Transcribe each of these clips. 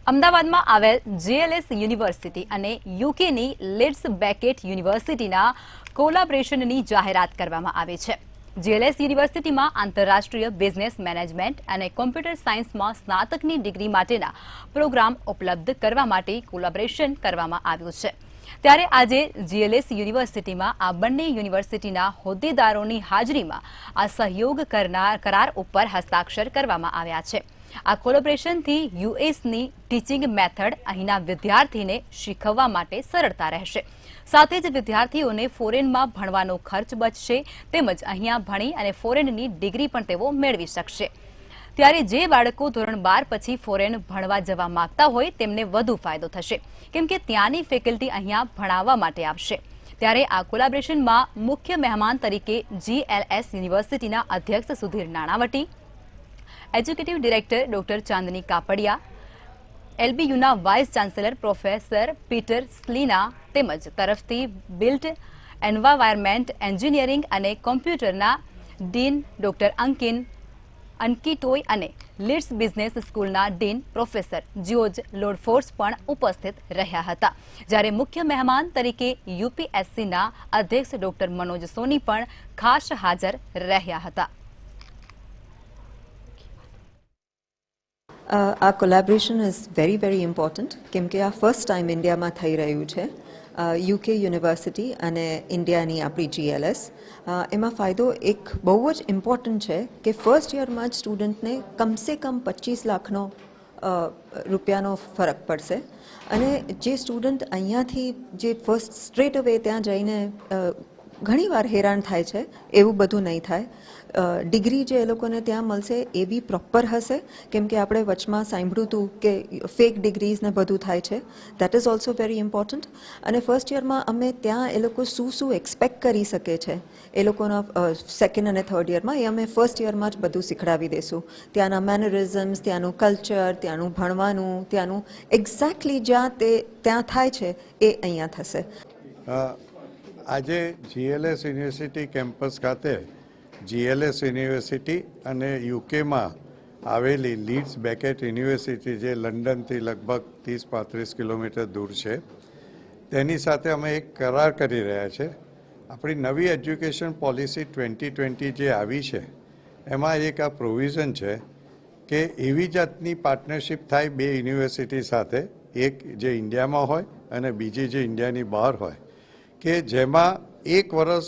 અમદાવાદમાં આવેલ જેએલએસ યુનિવર્સિટી અને યુકેની લીડ્સ બેકેટ યુનિવર્સિટીના કોલાબોરેશનની જાહેરાત કરવામાં આવી છે। જેએલએસ યુનિવર્સિટીમાં આંતરરાષ્ટ્રીય બિઝનેસ મેનેજમેન્ટ અને કોમ્પ્યુટર સાયન્સમાં સ્નાતકની ડિગ્રી માટેના પ્રોગ્રામ ઉપલબ્ધ કરવા માટે કોલાબોરેશન કરવામાં આવ્યું છે। ત્યારે આજે જેએલએસ યુનિવર્સિટીમાં આ બંને યુનિવર્સિટીના હોદ્દેદારોની હાજરીમાં આ સહયોગ કરાર ઉપર હસ્તાક્ષર કરવામાં આવ્યા છે। આ કોલેબોરેશનથી યુએસની ટીચિંગ મેથડ અહીંના વિદ્યાર્થીને શીખવવા માટે સરળતા રહેશે। સાથે જ વિદ્યાર્થીઓને ફોરેનમાં ભણવાનો ખર્ચ બચશે તેમજ અહીંયા ભણી અને ફોરેનની ડિગ્રી પણ તેઓ મેળવી શકશે। ત્યારે જે બાળકો ધોરણ 12 પછી ફોરેન ભણવા જવા માંગતા હોય તેમને વધુ ફાયદો થશે કેમ કે ત્યાંની ફેકલ્ટી અહીંયા ભણાવવા માટે આવશે। ત્યારે આ કોલેબોરેશનમાં મુખ્ય મહેમાન તરીકે જેએલએસ યુનિવર્સિટીના અધ્યક્ષ Sudhir Nanavati, executive director doctor Chandni Kapadia, એલબીયુના વાઇસ ચાન્સેલર પ્રોફેસર પીટર સ્લીના તેમજ તરફથી બિલ્ટ એન્વાયરમેન્ટ એન્જિનિયરિંગ અને કોમ્પ્યુટરના ડીન ડોક્ટર અંકિટોય અને લીડ્સ બિઝનેસ સ્કૂલના ડીન પ્રોફેસર જ્યોર્જ લોડફોર્સ પણ ઉપસ્થિત રહ્યા હતા। જ્યારે મુખ્ય મહેમાન તરીકે યુપીએસસીના અધ્યક્ષ ડોક્ટર મનોજ સોની પણ ખાસ હાજર રહ્યા હતા। Our collaboration is very important કેમ કે આ ફર્સ્ટ ટાઈમ ઇન્ડિયામાં થઈ રહ્યું છે। યુકે યુનિવર્સિટી અને ઇન્ડિયાની આપણી જીએલએસ એમાં ફાયદો એક બહુ જ ઇમ્પોર્ટન્ટ છે કે ફર્સ્ટ યરમાં જ સ્ટુડન્ટને કમસે કમ 25 લાખનો રૂપિયાનો ફરક પડશે અને જે સ્ટુડન્ટ અહીંયાથી જે ફર્સ્ટ સ્ટ્રેટ અવે ત્યાં જઈને ઘણીવાર હેરાન થાય છે એવું બધું નહીં થાય। ડિગ્રી જે એ લોકોને ત્યાં મળશે એ બી પ્રોપર હશે કેમ કે આપણે વચમાં સાંભળ્યું હતું કે ફેક ડિગ્રીઝ ને બધું થાય છે। That is also very important અને ફર્સ્ટ યરમાં અમે ત્યાં એ લોકો શું એક્સપેક્ટ કરી શકે છે એ લોકોના સેકન્ડ અને થર્ડ યરમાં એ અમે ફર્સ્ટ યરમાં જ બધું શીખડાવી દઈશું। ત્યાંના મેનરિઝમ્સ, ત્યાંનું કલ્ચર, ત્યાંનું ભણવાનું, ત્યાંનું એક્ઝેક્ટલી ત્યાં થાય છે એ અહીંયા થશે। આજે જીએલએસ યુનિવર્સિટી કેમ્પસ ખાતે જીએલએસ યુનિવર્સિટી અને યુકેમાં આવેલી લીડ્સ બેકેટ યુનિવર્સિટી જે લંડનથી લગભગ 30-35 કિલોમીટર દૂર છે તેની સાથે અમે એક કરાર કરી રહ્યા છે। આપણી નવી એજ્યુકેશન પોલિસી 2020 જે આવી છે એમાં એક આ પ્રોવિઝન છે કે એવી જાતની પાર્ટનરશિપ થાય બે યુનિવર્સિટી સાથે, એક જે ઇન્ડિયામાં હોય અને બીજી જે ઇન્ડિયાની બહાર હોય, કે જેમાં એક વર્ષ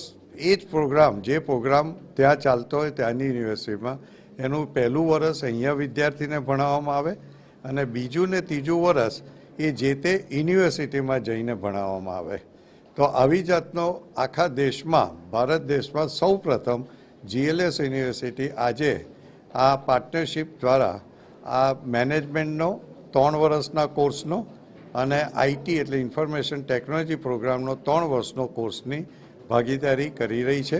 એ જ પ્રોગ્રામ જે પ્રોગ્રામ ત્યાં ચાલતો હોય ત્યાંની યુનિવર્સિટીમાં એનું પહેલું વર્ષ અહીંયા વિદ્યાર્થીને ભણાવવામાં આવે અને બીજું ને ત્રીજું વર્ષ એ જે તે યુનિવર્સિટીમાં જઈને ભણાવવામાં આવે। તો આવી જાતનો આખા દેશમાં, ભારત દેશમાં સૌ પ્રથમ જીએલએસ યુનિવર્સિટી આજે આ પાર્ટનરશિપ દ્વારા આ મેનેજમેન્ટનો 3 વર્ષના કોર્સનો અને આઈટી એટલે ઇન્ફોર્મેશન ટેકનોલોજી પ્રોગ્રામનો 3 વર્ષનો કોર્સની ભાગીદારી કરી રહી છે।